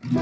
يا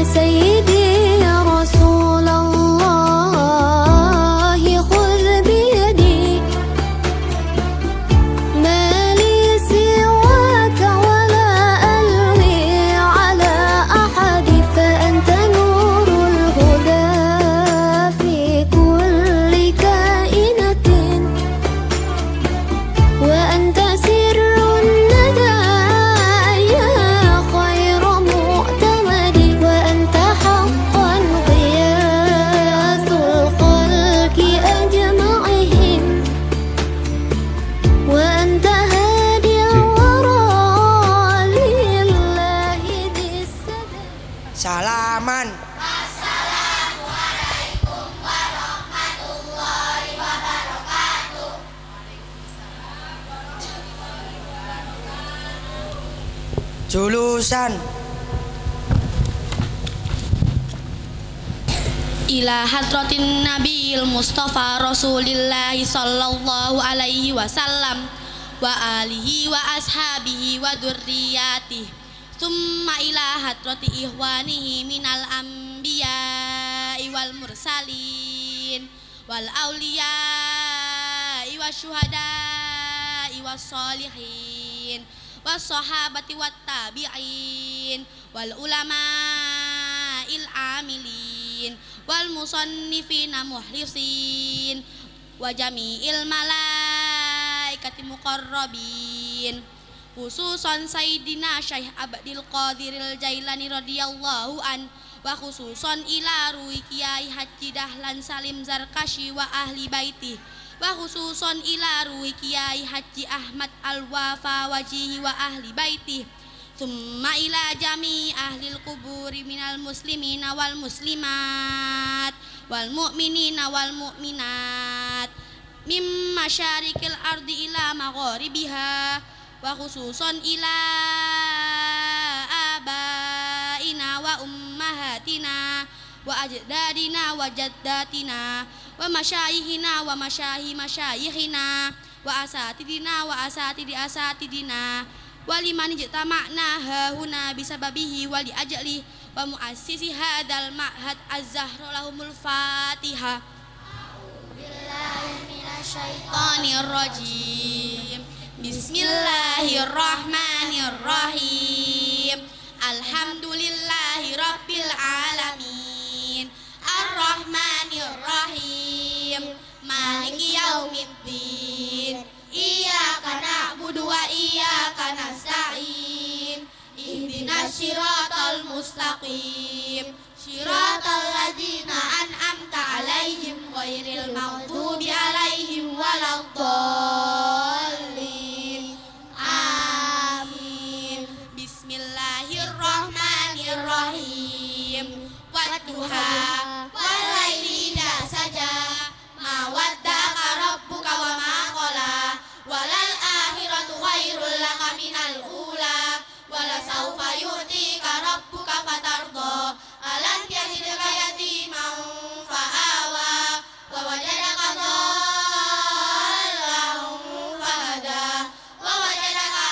سيدي يا رسول الله خذ بيدي ما لي سواك ولا ألوي على أحد فأنت نور الهدى في كل كائنة وأنت سر الندى يا خير مؤتمد وأنت حقا غياث الخلق أجمعهم وأنت هادي الورى لله ذي السدى. Salaman. Julusan Ila hadratin Nabiil Mustafa Rasulillahi sallallahu alaihi wasallam wa alihi wa ashabihi wa dzurriyyatihi summa ila hadrati ihwanihi minal anbiya'i wal mursalin wal awliya'i wasyuhada'i was sholihin was sahabati wat tabi'in wal ulama'il amilin wal musannifina muhlisin wa jami'il malaikati muqarrabin khususan Sayyidina Syekh Abdul Qadiril Jailani radhiyallahu an wa khususan ila ruwi Kiai Haji Dahlan Salim Zarkashi wa ahli baiti wa khususan ila ruwi Kiai Haji Ahmad Al-Wafa wajihi wa ahli baiti summa ila jami ahlil kuburi minal muslimina wal muslimat wal mu'minina wal mu'minat mim masyarikil ardi ila magharibiha wa khususan ila abaina wa ummahatina wa ajdadina wa jaddatina wa masyayihina wa masyayihina wa asatidina wa asatidi asatidina waliman ijtama'na hahuna bisababihi wali ajli wa muassisi hadal ma'had az-zahra lahumul fatihah. A'udzubillahi minasyaitonir rajim. Bismillahirrahmanirrahim. Alhamdulillahi rabbil alamin. Ar-rahmanirrahim. Maliki yaumiddin. Iyyaka na'budu wa iyyaka nasta'in. Ihdinas siratal mustaqim. Siratal ladzina an'amta 'alaihim ghairil maghdubi 'alaihim waladdallin. Amin. Bismillahirrahmanirrahim. Wadduha wal laili idza saja. Ma wadda'aka rabbuka wa ma qala. Walal akhiratu khairul laka minal ula. Wala sawfa yu'tika rabbuka fatarda. Alam yajidka yatiman fa'awa. Wa wajadaka dhallan fahada. Wa wajadaka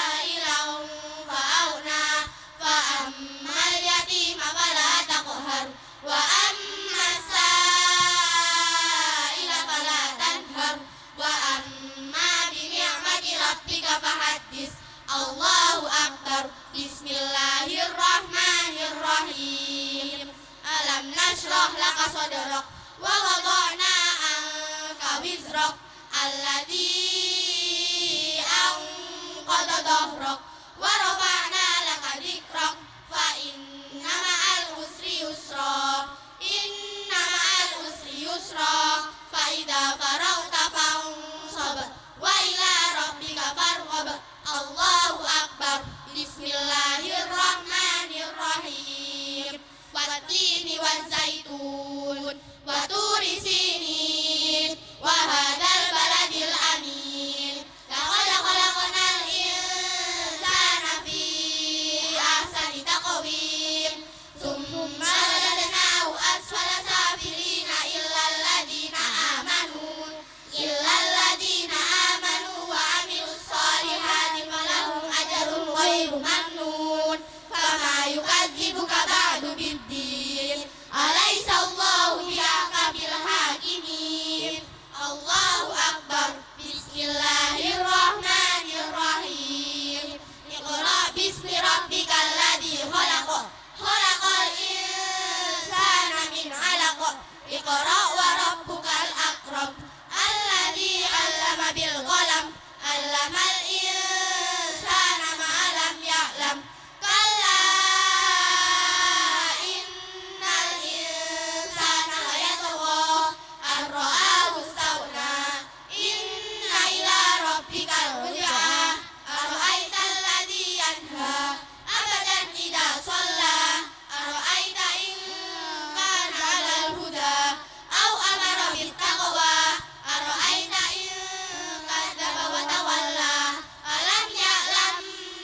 a'ilan fa'auna. Fa ammal yatima fala taqhar. Wa ammas sa'ila fala tanhar. Wa amma bi ni'mati rabbika fahaddits. Allahu akbar. Bismillahirrahmanirrahim. Alam nashrah laka sadrak wa wada'na anka wizrak alladzi anqadha dhahrak wa rafa'na laka dhikrak fa inna ma'al usri yusra. Inna ma'al usri yusra. Fa idza faragta fansab wa ila rabbika farghab. Allahu akbar. Bismillahirrahmanirrahim. والتين والزيتون وطور سينين وهذا البلد الأمين لقد خلقنا الإنسان في أحسن تقويم ثم رددناه أسفل سافلين إلا الذين آمنوا وعملوا الصالحات فلهم أجر غير ممنون فما يكذبك بعد بالدين أليس الله بأحكم الحاكمين الله أكبر بسم الله الرحمن الرحيم اقرأ باسم ربك الذي خلق خلق الإنسان من علق اقرأ وربك الأكرم الذي علم بالقلم علم الإنسان ما لم يعلم كلا إن الإنسان ليطغى أن رآه استغنى إن إلى ربك الرجعى أرأيت الذي ينهى أبدا إذا صلى أرأيت إن كان على الهدى أو أمر بالتقوى أرأيت إن كذب وتولى ألم يعلم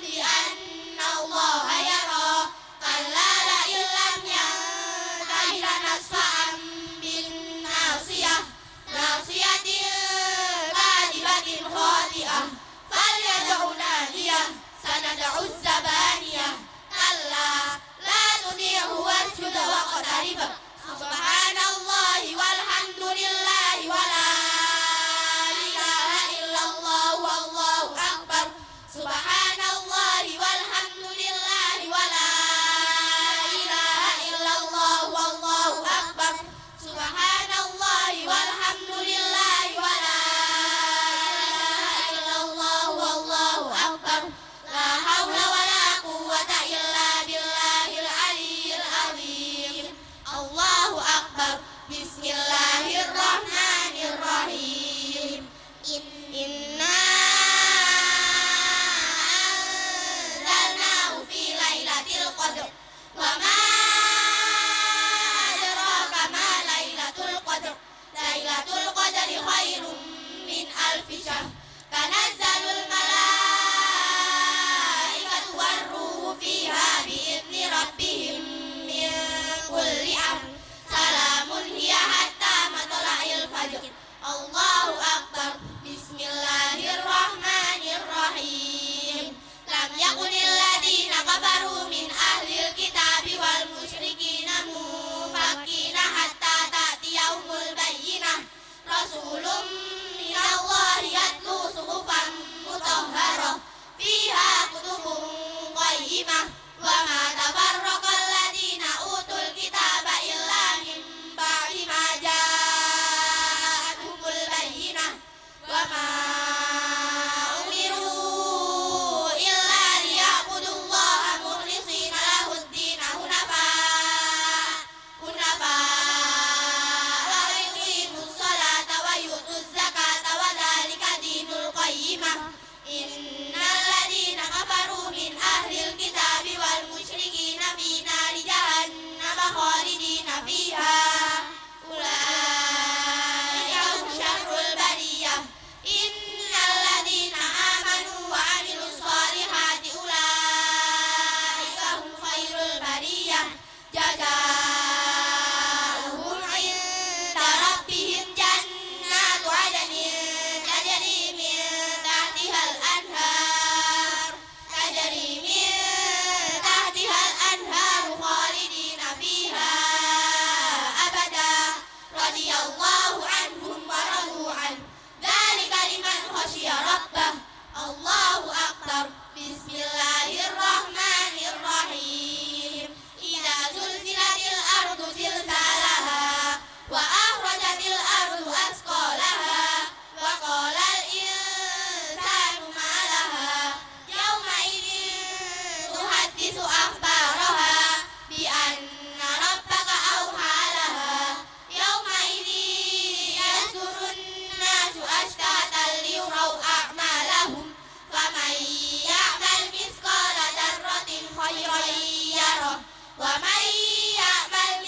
بأن الله يرى كلا لئن لم ينته لنسفعا بالناصية ناصية كاذبة خاطئة فليدع ناديه سندع الزبانية كلا لا تطيعه واسجد واقترب سبحان الله والحمد لله ولا إله إلا الله والله أكبر سبحان الله والحمد لله ولا إله إلا الله والله أكبر سبحان الله والحمد لله ولا إله إلا الله والله أكبر لا حول ولا قوة إلا بالله العلي العظيم الله أكبر بسم الله الرحمن الرحيم إنا أنزلناه في ليلة القدر وما أدراك ما ليلة القدر ليلة القدر خير من ألف شهر تنزل الملائكة والروح فيها بإذن ربهم من كل أمر سلام هي حتى مطلع الفجر الله أكبر بسم الله الرحمن الرحيم لم يكن الذين كفروا من أهل الكتاب والمشركين منفكين حتى تأتيهم البينة رسول من الله يتلو صحفا مطهرة فيها كتب قيمة وما تفرق الذين أوتوا الكتاب إلا من بعد ما جاءتهم البينة وما أمروا إلا ليعبدوا الله مخلصين له الدين حنفاء ويقيموا الصلاة ويؤتوا الزكاة وذلك دين القيمة إن الذين كفروا من أهل الكتاب والمشركين في نار جهنم خالدين فيها أولئك هم شر البرية إن الذين آمنوا وعملوا الصالحات أولئك هم خير البرية جزاؤهم عند ربهم جنات عدن تجري من تحتها الأنهار خالدين فيها أبدا رضي الله عنهم ورضوا عنه ذلك لمن خشي ربه الله أكبر بسم الله الرحمن الرحيم إذا زلزلت الأرض زلزالها وأخرجت الأرض أثقالها وقال الإنسان ما لها يومئذ تحدث أخبارها بأن ربك أوحى لها يومئذ يصدر الناس أشتاتا ليروا أعمالهم فمن يعمل مثقال ذرة خيرا يره ومن يعمل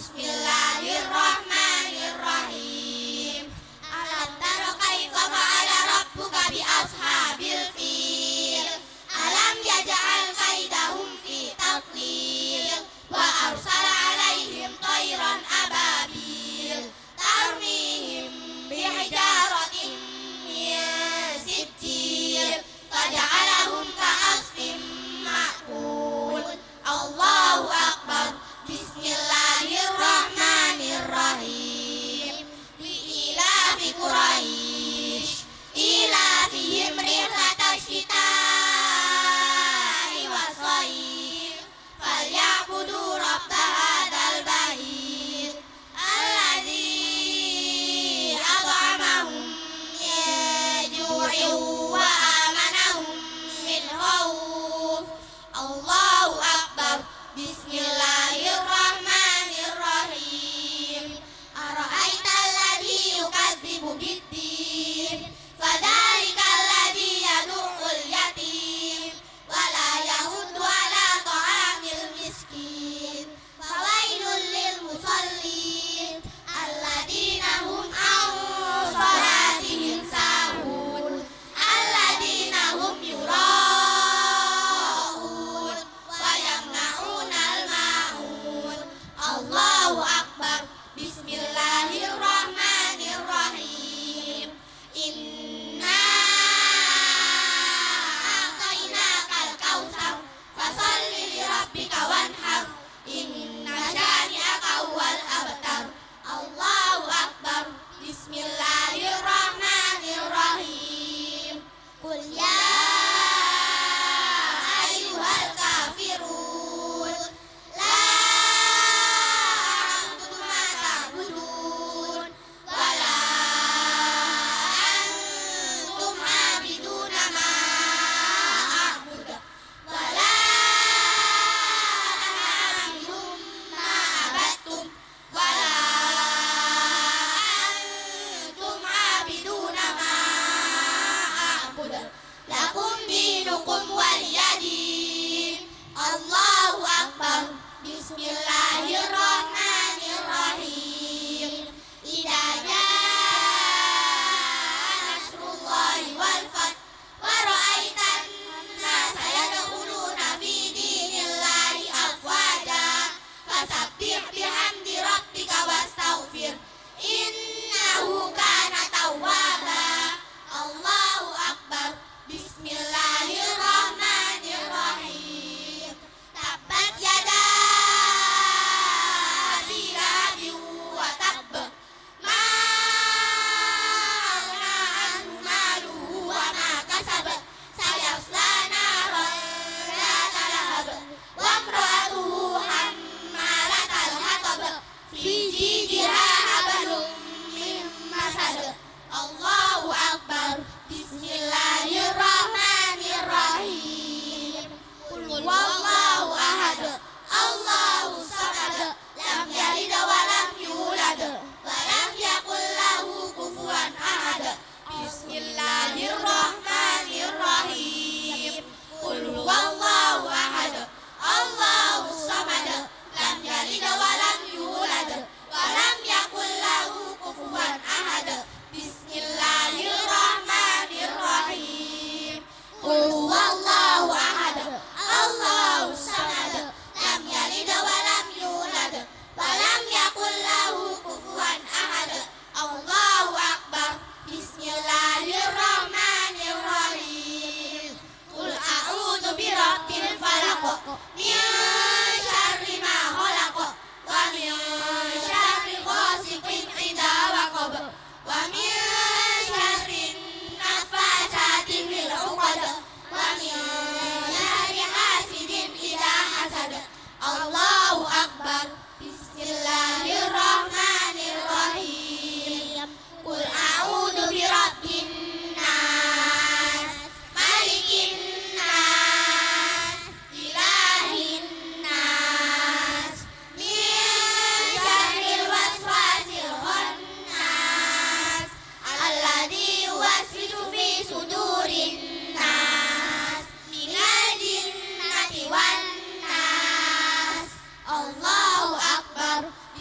Bismillahirrahmanirrahim. Alam tara kaifa fa'ala rabbuka bi ashabil fil. Alam yaj'al kaidahum fi tadlil. Wa arsala alaihim tayran ababil. Tarmihim bihijaratin min sijil. Faja'alahum ka'asfin ma'kul. Allahu akbar. Bismillahirrahmanirrahim. Li'ilafi Quraisy ilafihim rihlatash shita'i was-shayf falyabudu rabb hadzal bait alladzi at'amahum min ju'in wa amanahum min khauf. Allahu akbar. Bismillahirrahmanirrahim. Ara'aital ladzi yukadzibu bid-din fadzalikal ladzi yad'ul yatim wa la yahuddu 'ala ta'amil miskin fawailul lil musallin alladzina hum 'an salatihim sahun alladzina hum yura'un wa yamna'unal ma'un. Allahu akbar. Bismillahirrahmanirrahim. Inna a'tainakal kautsar fasalli li rabbika wanhar inna syani'aka huwal abtar. Allahu akbar. Bismillahirrahmanirrahim. Qul ya ayyuhal kafirun la a'budu ma ta'budun wa la antum 'abiduna ma a'budu wa la ana 'abidun ma 'abadtum wa la antum 'abiduna ma a'budu lakum dinukum waliyadin. Allahu akbar. Bismillahirrahmanirrahim. Idza jaa nasrullahi wal fath wa ra'aitan nasa yadkhuluna fi dinillahi afwaja fasabbih bihamdi rabbika wastaghfir innahu kana tawwaba. Allahu akbar. Bismillahirrahmanirrahim. Tabbat yada abi lahabin wa tabb. Ma aghna anhu maluhu wa ma kasab. Sayasla naran dhata lahab. Wa imra'atuhu hammalatal hatab. Fi jidiha hablum min masad. Allahu akbar. Bismillahirrahmanirrahim. Qul huwallahu ahad. Allahu samad. Lam yalid wa lam yulad wa lam yakul lahu kufuwan ahad. Bismillahirrahmanirrahim. Qul huwallahu ahad. Allahu samad. Lam yalid wa lam yulad wa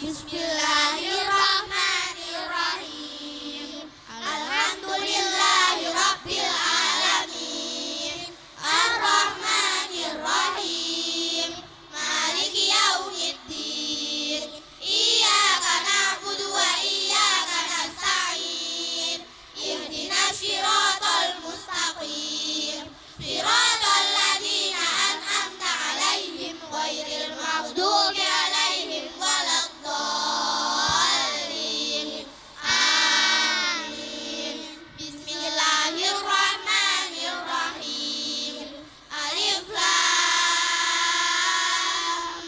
Bismillahirrahmanirrahim. Alhamdulillahi rabbil alamin. Ar-Rahmanir-Rahim. Maliki yaumiddin. Iyyaka na'budu wa iyyaka nasta'in. Ihdinas siratal mustaqim. Siratal ladzina an'amta 'alaihim ghairil maghdubi 'alaihim waladdallin. Amin. Bismillahirrahmanirrahim. Alif lam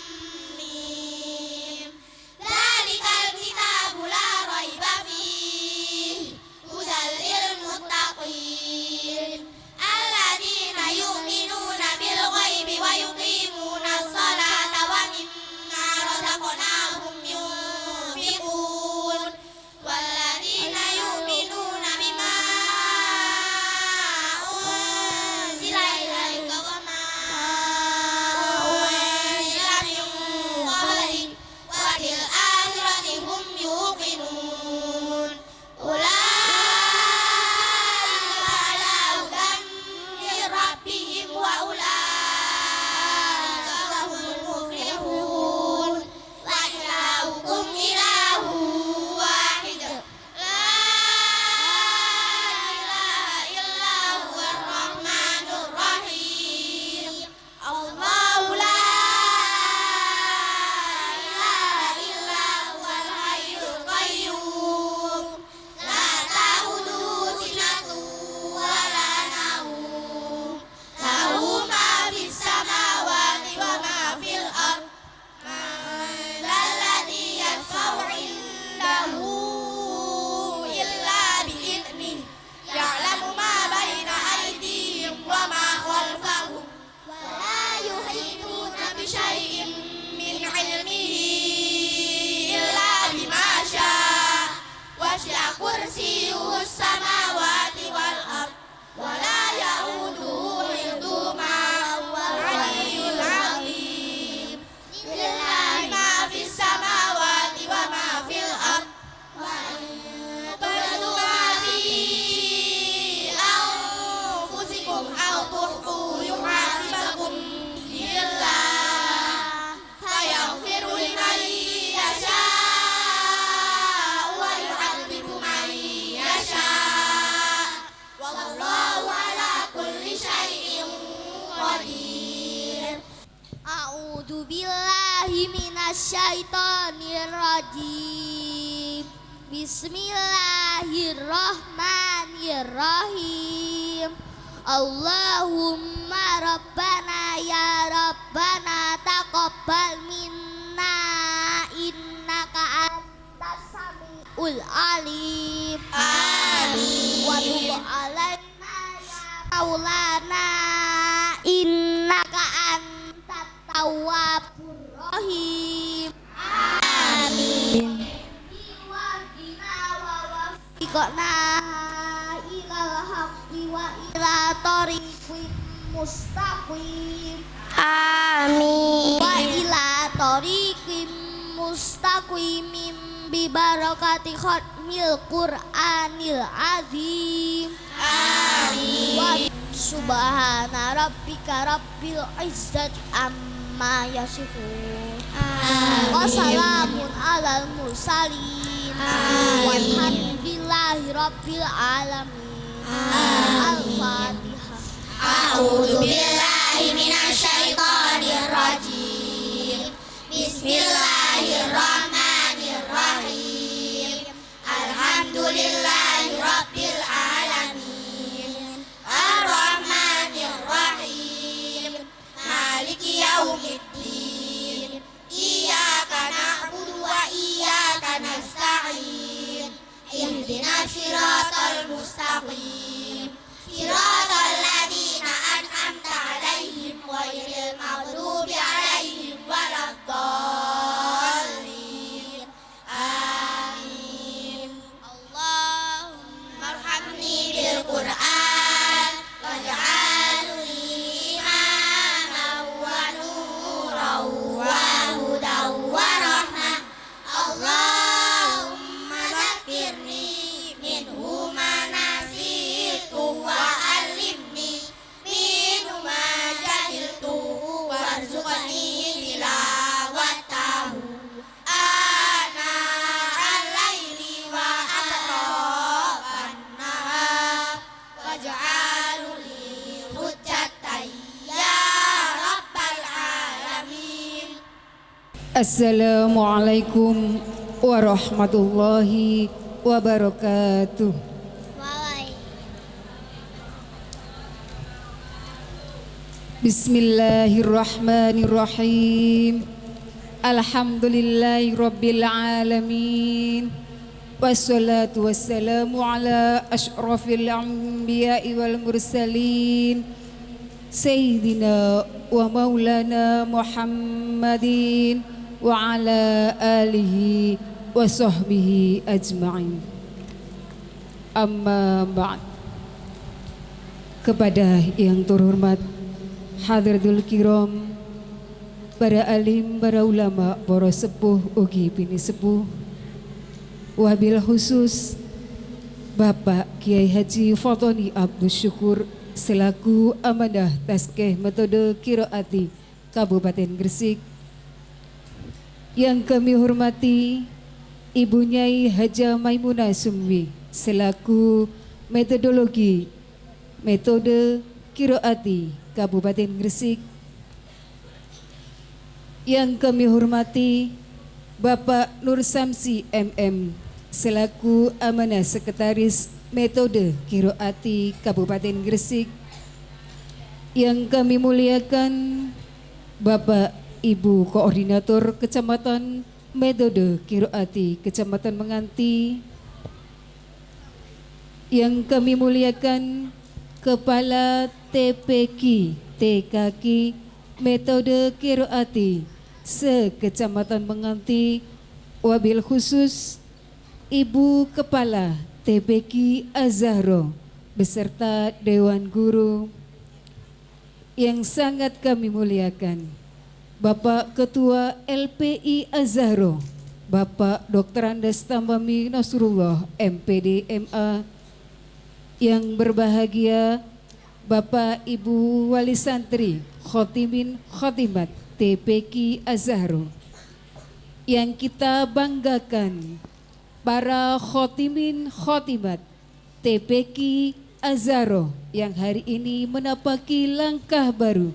mim. Dzalikal kitabu la raiba fihi hudal lil muttaqin. Alladzina yu'minuna bil ghaibi wa yuqimunas salata wa mimma razaqnahum yunfiqun. Walladzina yu'minuna bima unzila ilaika wa ma unzila min qablik wa bil akhirati hum yuqinun. Ulaika ala hudan min rabbihim wa ulaika humul muflihun. Wa ilahukum ilahu wahid. La ilaha illa huwar rahmanur rahim. Allahu la ilaha illa huwal hayyul qayyum. La ta'khudhuhu sinatun wa la nawm. Lahu ma fis samawati wa ma fil ardh. Man dzalladzi yashfa'u 'indahu illa bi'idhnihi. Ya'lamu ma baina aydihim wa ma khalfahum. Wa la yuhituna bi syai'in min 'ilmihi illa bima syaa'. Wasi'a kursiyyuhus samawati wal ardh. Wa la ya'uduhu hifdhuhuma wal 'aliyyul 'azim. Lillahi ma fis samawati wa ma fil ardh. Wa in tubdu ma fi anfusikum aw tukhfuhu yuhasibukum billah. Fayaghfiru liman yasha'u wa yu'adzibu man yasha'. Wallahu ala kulli syai'in qadir. A'udzu billahi minasyaitonir rajim. Bismillahirrahmanirrahim. Allahumma rabbana ya rabbana taqabbal minna innaka antas samiul alim. Amin. Wa tub alaina ya maulana innaka antat tawwabur rahim. Amin. Wahdina wa wafiqna ilal haqqi wa ila tariqin mustaqim. Amin. Wa ila tariqin mustaqimin bi barakati khatmil Qur'anil azim. Amin. Wa subhana rabbika rabbil izzati amma yasifun. Wa salamun alal mursalin. Walhamdulillahi rabbil alamin. Al-Fatihah. A'udzu billahi minasyaitonir rajim. Bismillahirrahmanirrahim. Alhamdulillahi rabbil alamin. Ar-Rahmanir-Rahim. Maliki yaumiddin. Iyyaka na'budu wa iyyaka nasta'in. Ihdinas siratal mustaqim. Siratal ladzina an'amta 'alaihim ghairil maghdubi 'alaihim waladdallin. Amin. Allahumma arhamni bil Qur'an waj'alni imaman wa nuran wa hudan wa rahmah. Assalamualaikum warahmatullahi wabarakatuh. Bismillahirrahmanirrahim. Alhamdulillahi rabbil alamin. Wassalatu wassalamu ala asyrafil anbiya'i wal mursalin. Sayyidina wa maulana Muhammadin wa ala alihi wa sahbihi ajma'in. Amma ba'd. Kepada yang terhormat Hadratul Kiram, para alim, para ulama, para sepuh, ugi bini sepuh, wabil khusus Bapak Kiai Haji Fadhoni Abdus Syukur selaku amanah Tazkiyah Metode Qiraati Kabupaten Gresik. Yang kami hormati Ibu Nyai Haja Maimunah Sumwi selaku metodologi Metode Qiraati Kabupaten Gresik. Yang kami hormati Bapak Nur Samsi MM selaku amanah Sekretaris Metode Qiraati Kabupaten Gresik. Yang kami muliakan Bapak Ibu Koordinator Kecamatan Metode Qiraati Kecamatan Menganti. Yang kami muliakan Kepala TPQ TKQ Metode Qiraati se-Kecamatan Menganti, wabil khusus Ibu Kepala TPQ Azahro beserta Dewan Guru. Yang sangat kami muliakan Bapak Ketua LPI Azahro, Bapak Dr. Andes Tambami Nasrullah MPD MA. Yang berbahagia Bapak Ibu Wali Santri Khotimin Khotimat TPQ Azahro. Yang kita banggakan para Khotimin Khotimat TPQ Azahro yang hari ini menapaki langkah baru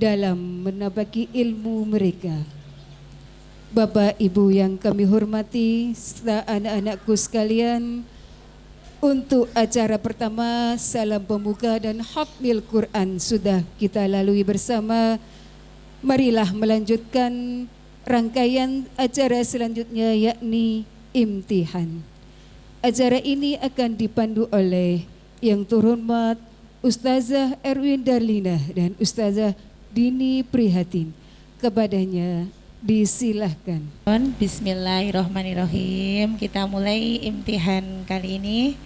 dalam menapaki ilmu mereka. Bapak Ibu yang kami hormati serta anak-anakku sekalian, untuk acara pertama salam pembuka dan khatmil Quran sudah kita lalui bersama. Marilah melanjutkan rangkaian acara selanjutnya, yakni imtihan. Acara ini akan dipandu oleh yang terhormat Ustazah Erwin Darlina dan Ustazah Dini Prihatin. Kepadanya disilahkan. Bismillahirrahmanirrahim. Kita mulai imtihan kali ini.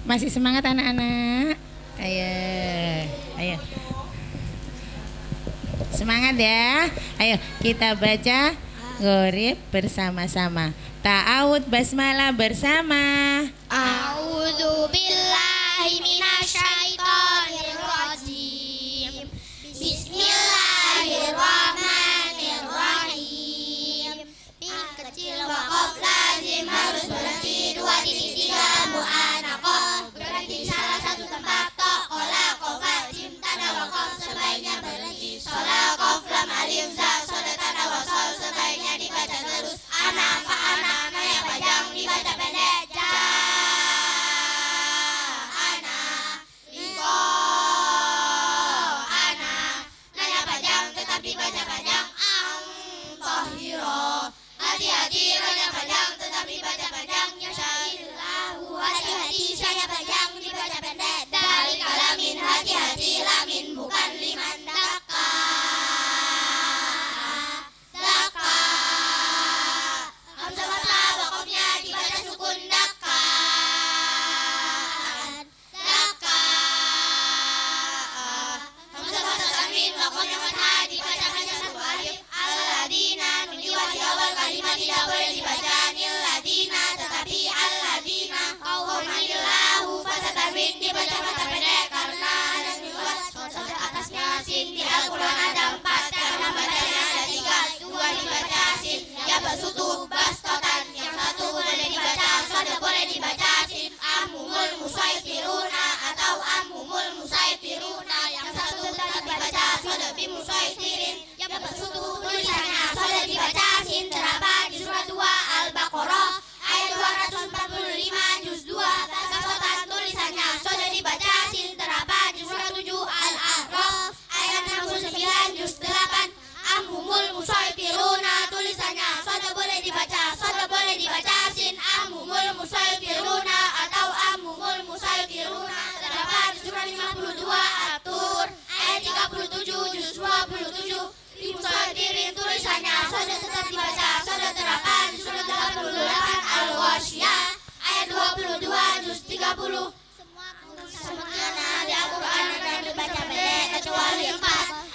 Masih semangat anak-anak? Ayo. Semangat ya. Ayo kita baca gharib bersama-sama. Ta'awud basmalah bersama. A'udzu billahi minasyaitonir rajim. Bismillahirrahmanirrahim. Ping kecil waqaf lazim harus berhenti 2 titik 3 mu'anaqah. Berhenti salah satu tempat tokola qafal jim tanda waqaf sebaiknya berhenti. Sholat qaf lam alif za sholat tanda wasol sebaiknya dibaca terus. Ana fa ana yang panjang dibaca pendek. Ja ana li Ghasyiyah. Ayat 22 juz 30. Semua di Al-Quran akan dibaca pendek kecuali 4.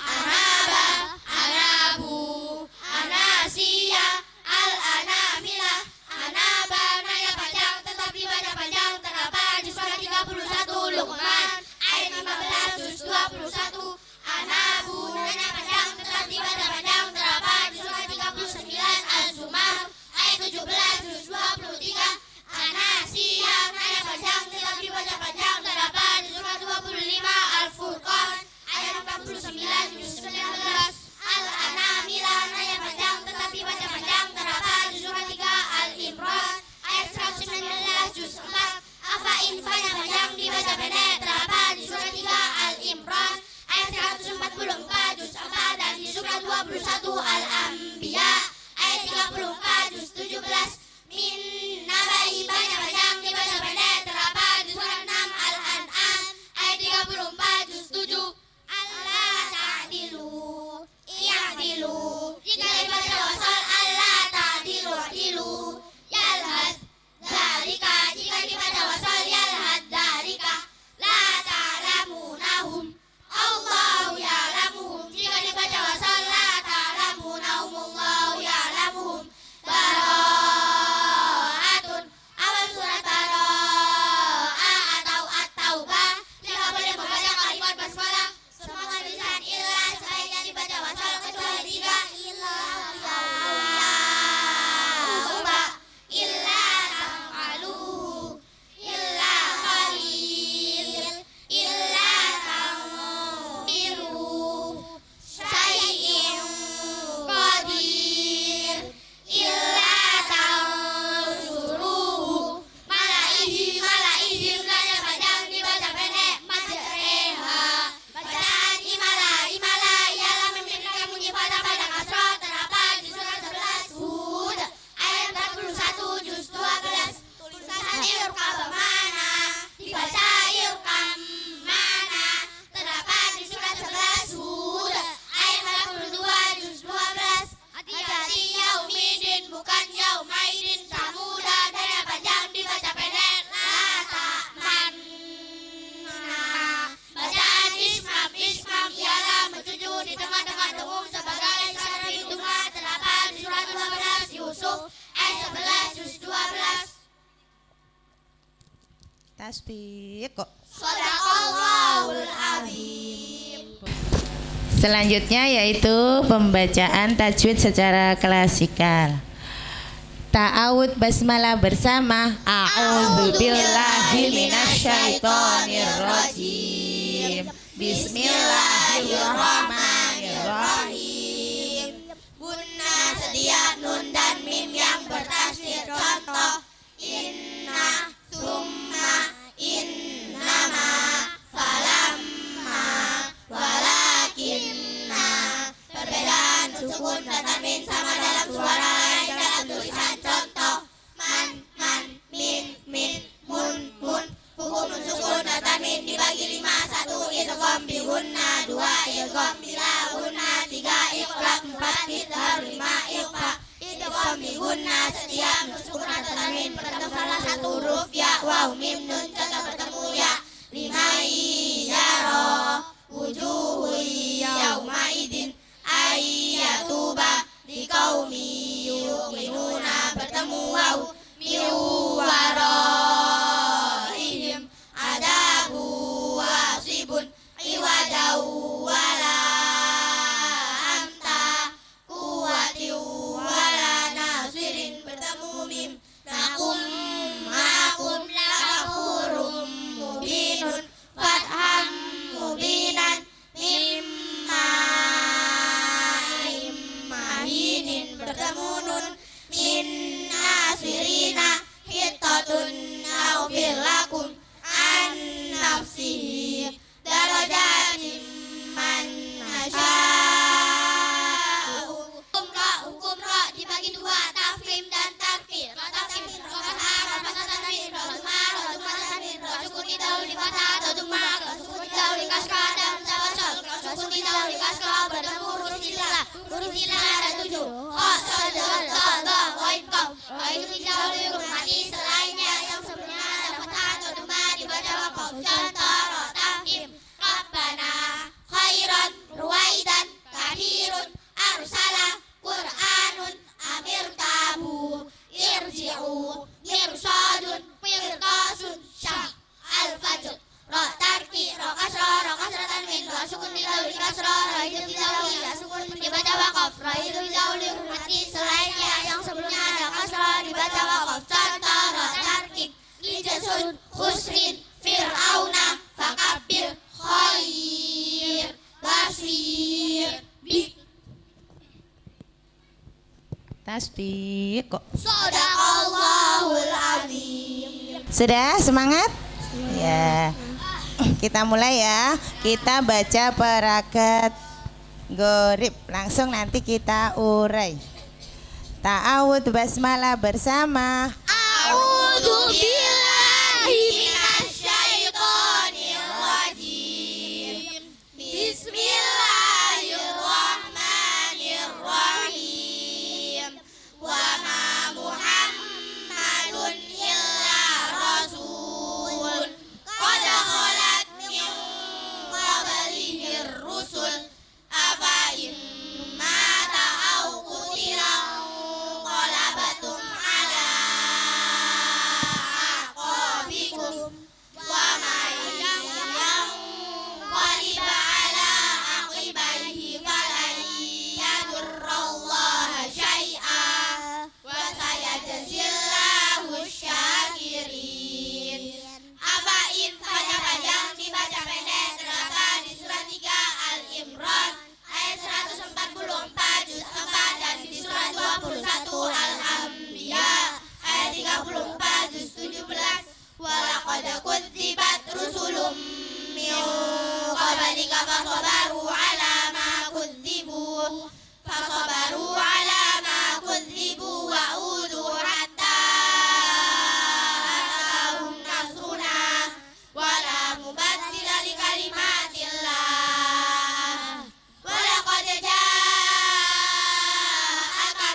Anaba, Anabu, Anasia, Al-Anamilah. Anaba nanya panjang tetap dibaca panjang. Terdapat di surah 31 Luqman ayat 15 juz 21. Anabu nanya panjang tetap dibaca panjang. Terdapat di surah 39 Az-Zumar ayat 17 juz 23. Anasia nanya panjang tetap dibaca panjang. Terdapat di surah 25 Al-Furqan ayat 49 juz 19. Al-Anamilah nanya panjang tetap dibaca panjang. Terdapat di surah 3 Al-Imran ayat 119 juz 4. Afain nanya panjang dibaca pendek. Terdapat di surah 3 Al-Imran ayat 144 juz 4 dan di surah 21 Al-Anbiya ayat 34 juz 17. Min nabai banyak panjang dibaca pendek. Terdapat di surah 6 Al-An'am ayat 34 juz 7. Allah ta'dilu i'dilu. Jika dibaca wasal Allah ta'dilu i'dilu. Yalhad dzalika. Jika dibaca wasal yalhad dzalika. La ta'lamunahum Allahu ya'lamuhum. Jika dibaca wasal la ta'lamunahum Allahu ya'lamuhum. Bara'atun. Awal surat Bara'ah atau At-Taubah. Jika boleh membaca kalimat basmalah semua tulisan illa sebaiknya dibaca wasal kecuali 3. Illa illa taf'alu illa qalil illa tanfiru syai'in qadir illa tansuruhu. Malaihim nanya panjang dibaca pendek. Majreha bacaan imala ialah memberikan bunyi fathah pada kasroh. Terdapat di surah 11 Hud ayat 41 juz 12. Tulisan irqam mana dibaca irqam mana. Terdapat di surah 11 Hud ayat 42 juz 12. Hati-hati yaumidin bukan yaumaidin. Samuda daya panjang dibaca pendek. La ta'manna. Bacaan ismam ialah mencucu di tengah-tengah dengung sebagai syarat hitungan. Terdapat di surat 12 Yusuf ayat 11 juz 12. Tasbih kok. Shadaqallahul azim. Selanjutnya yaitu pembacaan tajwid secara klasikal. Ta'awud basmalah bersama. A'udzubillahi minasyaitonirrajim. Bismillahirrahmanirrahim. Gunna setiap nun dan mim yang bertasydid. Contoh inna, summa, innama, falamma, walakinna. Perbedaan sukun dan tanwin sama dalam suara lain dalam tulisan. Contoh man, min, mun. Hukum nun sukun dan tanwin dibagi 5. 1 idgham bi gunna, 2 idgham bila gunna, 3 iqlab, 4 idhar, 5 ikhfa. Idgham bi gunna setiap nun sukun atau tanwin bertemu salah satu huruf ya, waw, mim, nun jika bertemu ya. 5 yaro wujuhu yaumaidin ayyatuba liqaumi yuqinuna bertemu waw. Miwaraihim adabu wasibun iwadau wala amta kuwati wala nasirin bertemu mim. Nakum ma'akum lakafurum mubinun fatham mubinan mimma mahinin bertemu nun. Min nasirina hittatun naufir lakum an nafsihi darajatim man nasya'u. Hukum ro dibagi 2, tafkhim dan tarkir. Ro tafkhim, ro fathah, ro fathah tanwin, ro duma tanwin, ro sukun didahulu di fathah atau duma, ro sukun didahulu di kasrah dan tawassul, ro sukun didahulu di kasrah bertemu huruf jillah. Huruf jillah ada 7. Qa, sad, dal, ta, dha, ghain, qaf. Ro itu didahului huruf mati Tasbih kok. Shadaqallahul azim. Sudah semangat? Ya. Kita mulai ya. Kita baca peragat gorib. Langsung nanti kita urai. Ta'awud basmalah bersama. A'udzu billahi minasyaitonir rajim. Bismillahirrahmanirrahim. Wa ma Muhammadun illa rasul qad khalat min qablihir rusul afa in mata aw qutila qalabatum ala aqabikum wa man yanqalib ala aqibaihi falan yadurrallaha syai'a wa sayajzillahu syakirin. Apa in panjang-panjang dibaca pendek terdapat di surat 3 Al-Imran ayat 144 juz 4 dan di surat 21 Al-Anbiya ayat 34 juz 17. Walaqad kudzibat rusulum min qablika fasabaru ala ma kudzibu wa udu hatta atahum nasruna wala mubaddila li kalimatillah. Walaqad ja'aka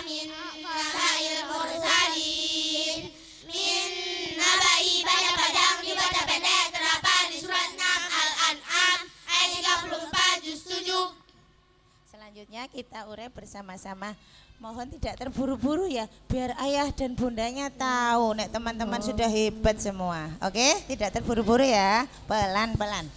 min naba'il mursalin min naba'i panjang dibaca pendek terdapat di surat 6 Al-An'am ayat 34 juz 7. Selanjutnya kita urai bersama-sama. Mohon tidak terburu-buru ya, biar ayah dan bundanya tahu nek teman-teman sudah hebat semua. Oke, tidak terburu-buru ya, pelan-pelan.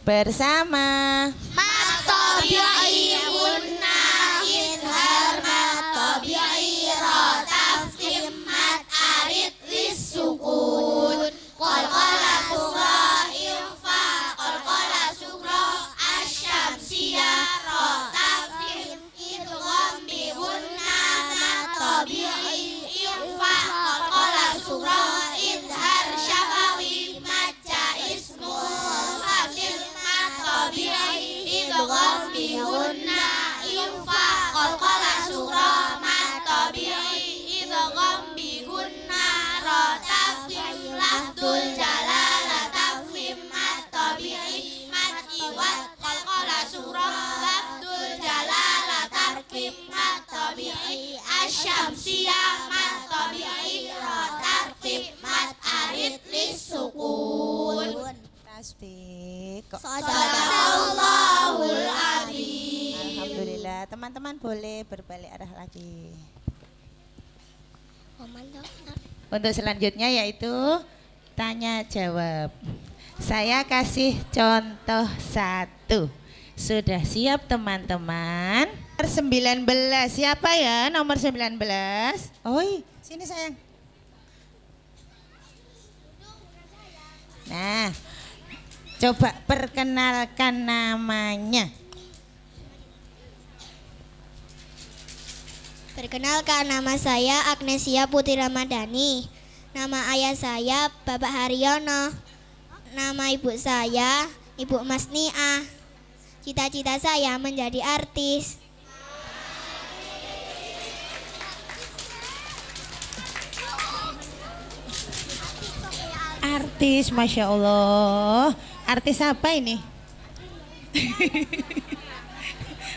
Bersama. Matabi'i munnahin harmat tabi'i ratafkim mat arid lissukun qalqala sugra infa qalqala sugra asyamsiyah ratafkim idgham bihunna mat tabi'i infa qalqala sugra idhar syafawi maca ismu fasil mat tabi'i idgham bihunna infa qalqala sugra mat tabi'i idgham bihunna ratafkim lafdul jalala tafhim mat tabi'i mat iwat qalqala sugra lafdul jalala tarkib mat tabi'i asyamsiyah mat tabi'i ratafkim mat arid lissukun. Tasbih kok. Shadaqallahul azim. Alhamdulillah. Teman-teman boleh berbalik arah lagi. Untuk selanjutnya yaitu tanya jawab. Saya kasih contoh 1. Sudah siap teman-teman? Nomor 19. Siapa ya nomor 19? Oi, sini sayang. Nah, coba perkenalkan namanya. Perkenalkan, nama saya Agnesia Putri Ramadhani. Nama ayah saya Bapak Haryono. Nama ibu saya Ibu Masniah. Cita-cita saya menjadi artis. Artis, Masya Allah. Artis apa ini?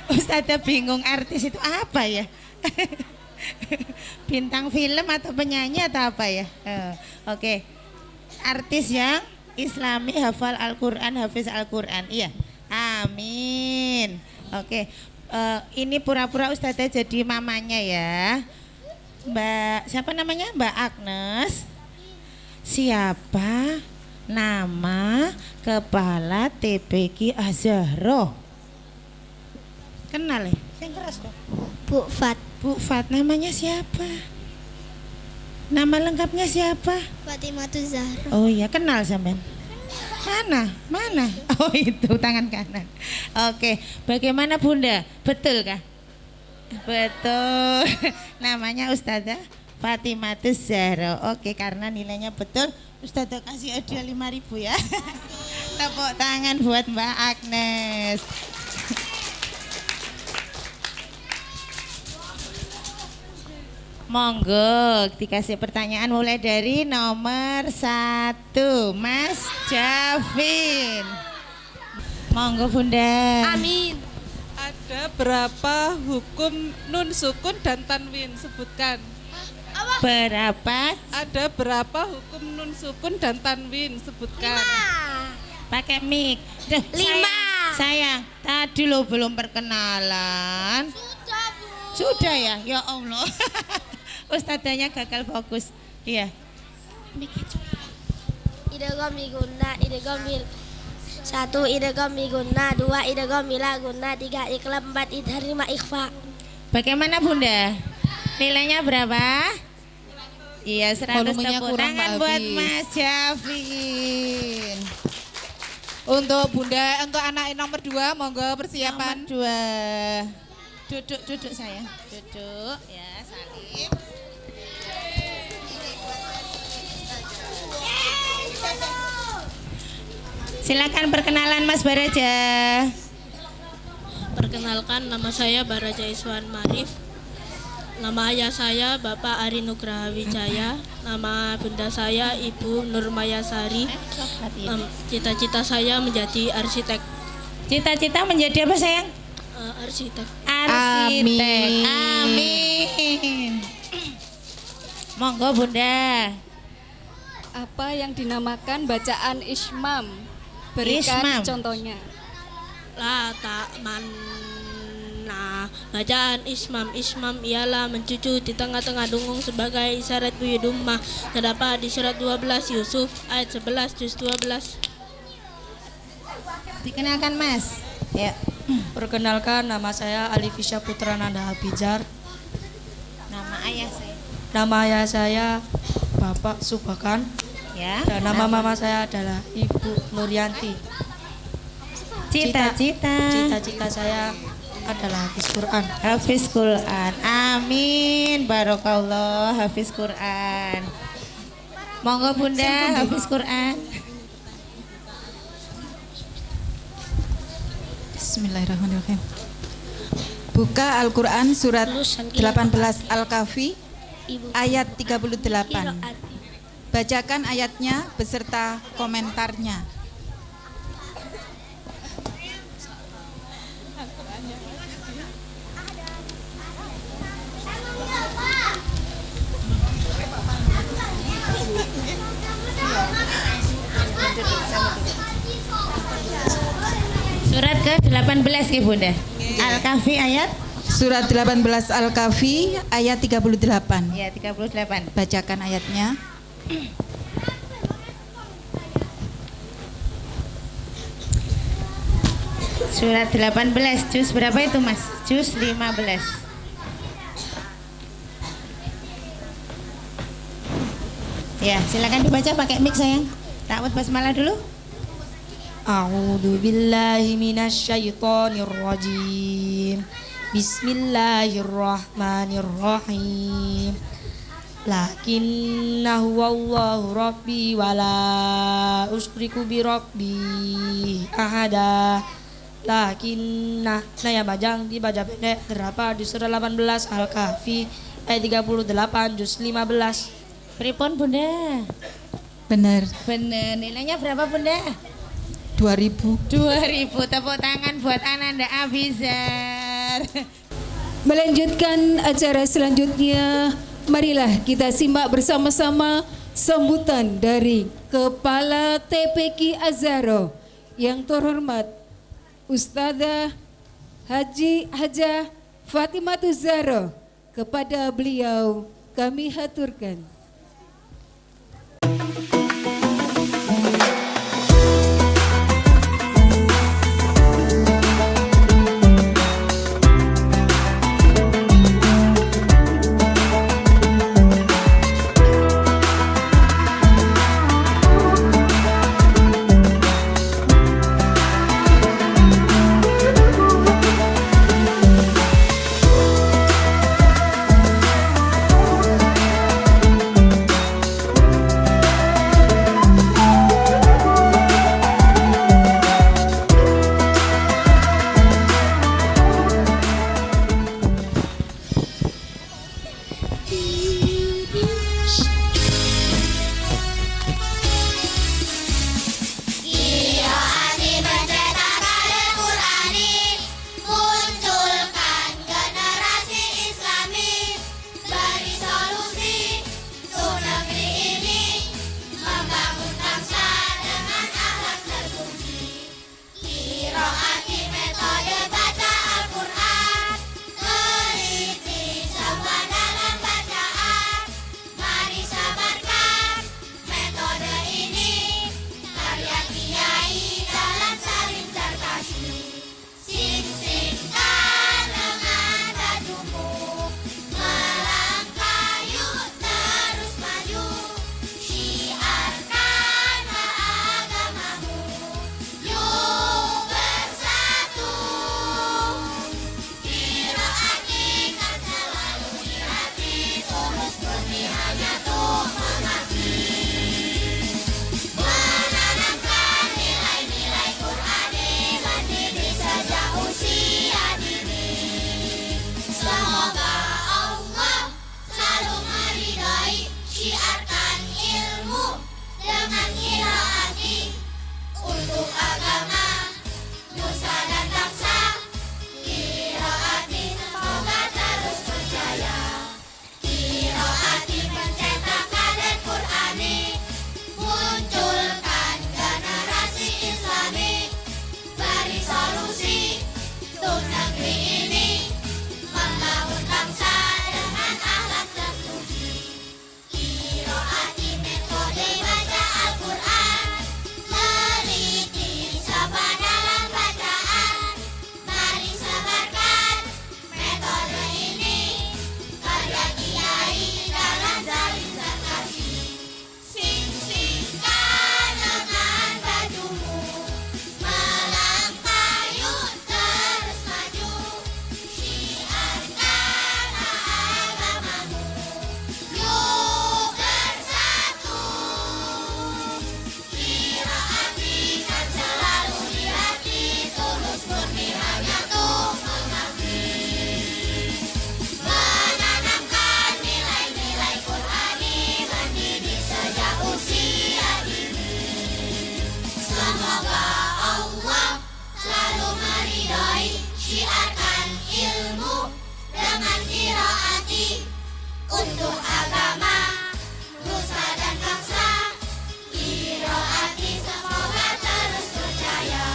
Ustazah bingung artis itu apa ya? Bintang film atau penyanyi atau apa ya? Oke. Artis yang Islami, hafal Al-Quran, hafiz Al-Quran. Iya. Amin. Oke. Ini pura-pura Ustazah jadi mamanya ya. Mbak, siapa namanya? Mbak Agnes. Siapa nama kepala TPQ Azahro? Kenal ya? Yang keras kok. Bu Fat. Bu Fat, namanya siapa? Nama lengkapnya siapa? Fatimatu Zahra. Oh iya, kenal sampean. Mana? Mana? Oh itu tangan kanan. Oke, bagaimana Bunda? Betul kah? Betul. Namanya Ustazah Fatimatus Zahra. Oke, karena nilainya betul, Ustazah kasih hadiah 5.000 ya. Tepuk tangan buat Mbak Agnes. Monggo dikasih pertanyaan mulai dari nomor 1, Mas Javin. Monggo Bunda. Amin. Ada berapa hukum nun sukun dan tanwin? Sebutkan. Berapa? Ada berapa hukum nun sukun dan tanwin? Sebutkan. Pakai mic. Duh, 5. Sayang, tadi lo belum perkenalan. Sudah, Bu. Sudah ya? Ya Allah. Ustadzanya gagal fokus. Iya. Idgham miguna, idgham mil. 1 idgham miguna, 2 idgham milaguna, 3 ikhlam, 4 idhar, 5 ikhfa. Bagaimana Bunda? Nilainya berapa? Iya, 100. Volumenya Tepuk kurang, tangan Mbak buat Hafiz. Mas Javin. Untuk Bunda, untuk anak nomor 2, monggo persiapan. Nomor 2. Duduk sayang. Duduk ya, salim. Silakan perkenalan Mas Baraja. Perkenalkan, nama saya Baraja Iswan Marif. Nama ayah saya Bapak Ari Nugraha Wijaya. Nama bunda saya Ibu Nurmayasari. Cita-cita saya menjadi arsitek. Cita-cita menjadi apa sayang? Arsitek. Arsitek. Amin. Monggo Bunda. Apa yang dinamakan bacaan ismam? Berikan Ismam. contohnya. La tak mana. Bacaan ismam ialah mencucu di tengah-tengah dungung sebagai isyarat buyut ummah. Terdapat di surat 12 Yusuf ayat 11 juz 12. Dikenalkan Mas. Ya. Perkenalkan, nama saya Alifisya Putra Nanda Abijar. Nama ayah saya. Nama ayah saya Bapak Subakan. Ya. Dan nama mama saya adalah Ibu Nuryanti. Cita-cita saya adalah Hafiz Quran. Hafiz Quran. Amin. Barakallah Hafiz Quran. Monggo Bunda Hafiz Quran. Bismillahirrahmanirrahim. Buka Al-Quran surat 18 Al-Kahfi ayat 38. Bacakan ayatnya beserta komentarnya. Surat ke-18 ke Bunda. Al-Kahfi ayat? Surat 18 Al-Kahfi ayat 38. Ya, 38. Bacakan ayatnya. Surat 18 juz berapa itu Mas? Juz 15. Ya, silakan dibaca pakai mic sayang. Ta'awudz basmalah dulu. A'udzu billahi minasyaitonir rajim. Bismillahirrahmanirrahim. Lakinnahu wallahu rabbi wala usyriku bi rabbi ahada. Lakinna ya bajang dibaca pendek terdapat di surah 18 Al-Kahfi ayat 38 juz 15. Pripun Bunda? Benar. Benar. Nilainya berapa Bunda? 2000. 2000. Tepuk tangan buat Ananda Abizar. Melanjutkan acara selanjutnya, marilah kita simak bersama-sama sambutan dari Kepala TPQ Azharo yang terhormat Ustazah Hajah Fatimatus Zahra. Kepada beliau kami haturkan. untuk agama, nusa dan bangsa. Kiroati semoga terus berjaya.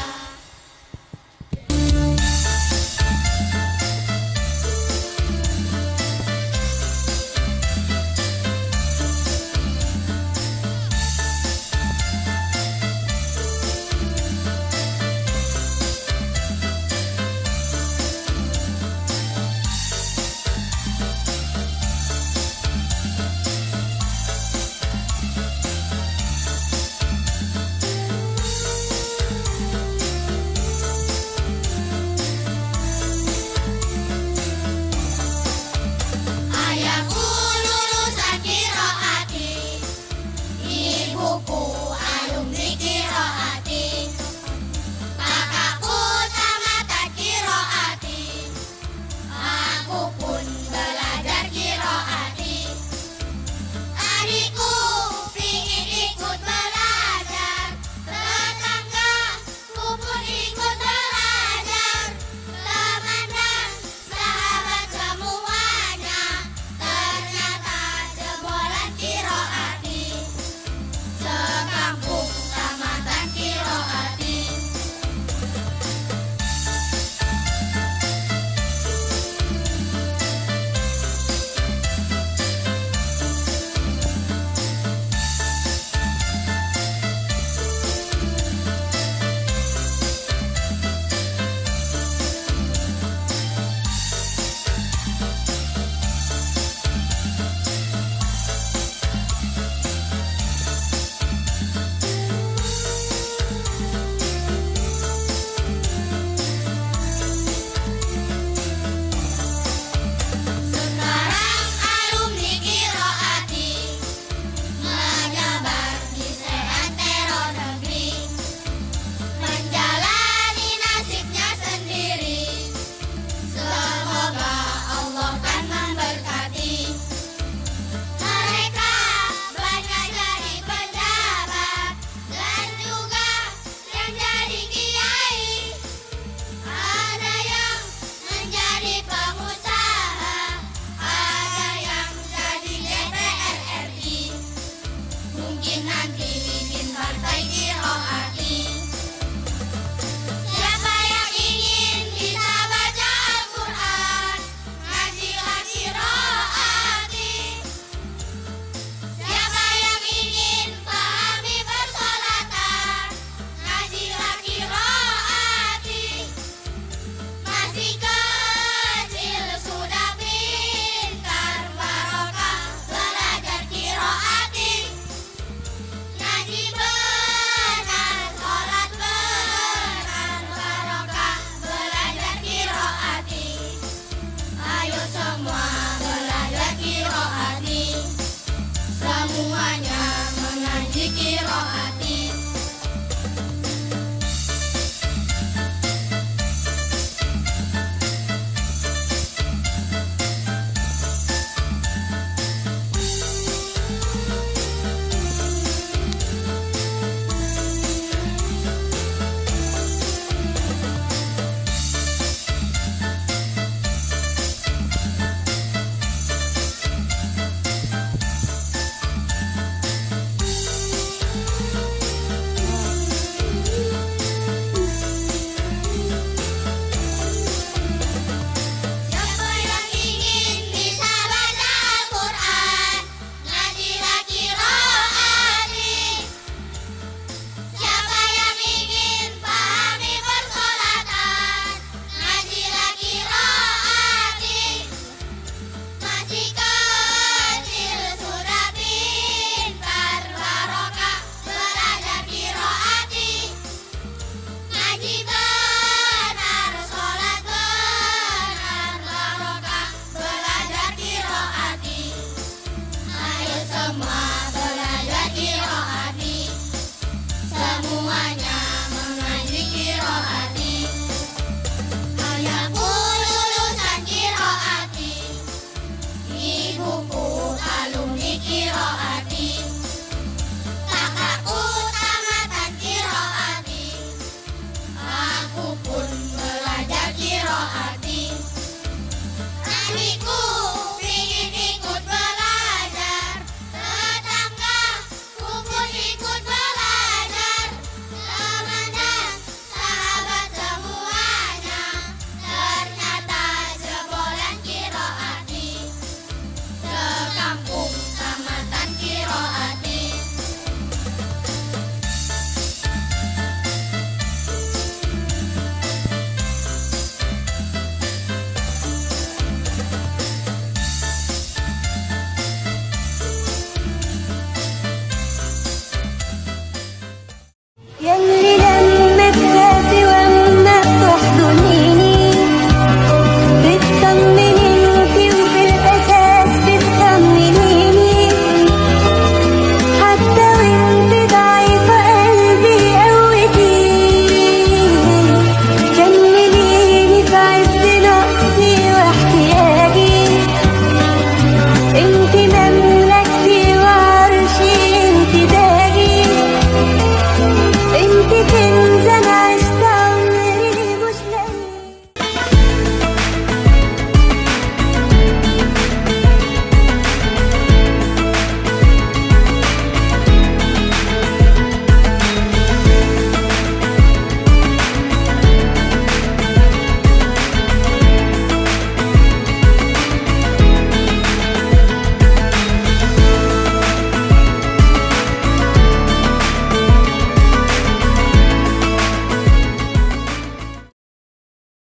Ayahku lulusan Kiroati, ibuku alumni Kiroati, kakakku tamatan Kiroati, aku pun belajar Kiroati. Adikku pingin ikut belajar, tetanggaku pun ikut belajar, teman dan sahabat semuanya ternyata jebolan Kiroati, sekampung tamatan Kiroati. Sekarang alumni Kiroati menjabat di seantero negeri, menjalani nasibnya sendiri. Semoga Allah kan memberkati mereka, banyak jadi pejabat dan juga yang jadi kiai. Ada yang menjadi pengusaha, ada yang jadi DPR RI. Mungkin nanti